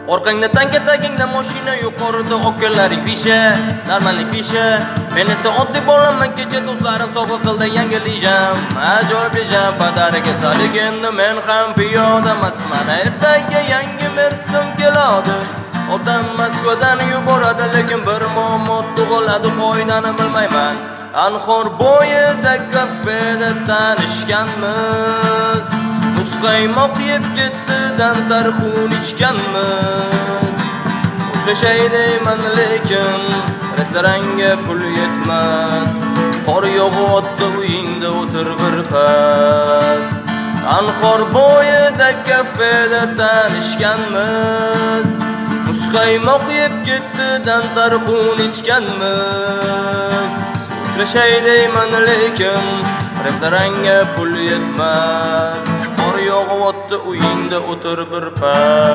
Orqangda tanka tagingda mashina, yuqorida okalaring pisha, normallik pisha. Men esa oddiy bolaman, kecha do'stlarim sovg'a qildi yangi lijam. Ajoyib lijam padariga salik, endi men ham piyoda emasman. Ertaga yangi Mercedes keladi. Otam Moskvadan yuboradi, lekin bir muammo tug'iladi, qoidani bilmayman. Anhor bo'yida kafeda tanishganmiz. Muzqaymoq yeb ketdidan tarxun ichganmiz. O'slashay deyman, lekin restoranga pul yetmas. Qor yog'yapti, uyingda o'tir bir pas. Anhor bo'yida kafeda tanishganmiz. Muzqaymoq yeb ketdidan tarxun ichganmiz. O'slashay deyman, lekin restoranga pul yetmas. Qor yog'yapti, uyingda o'tir bir pas.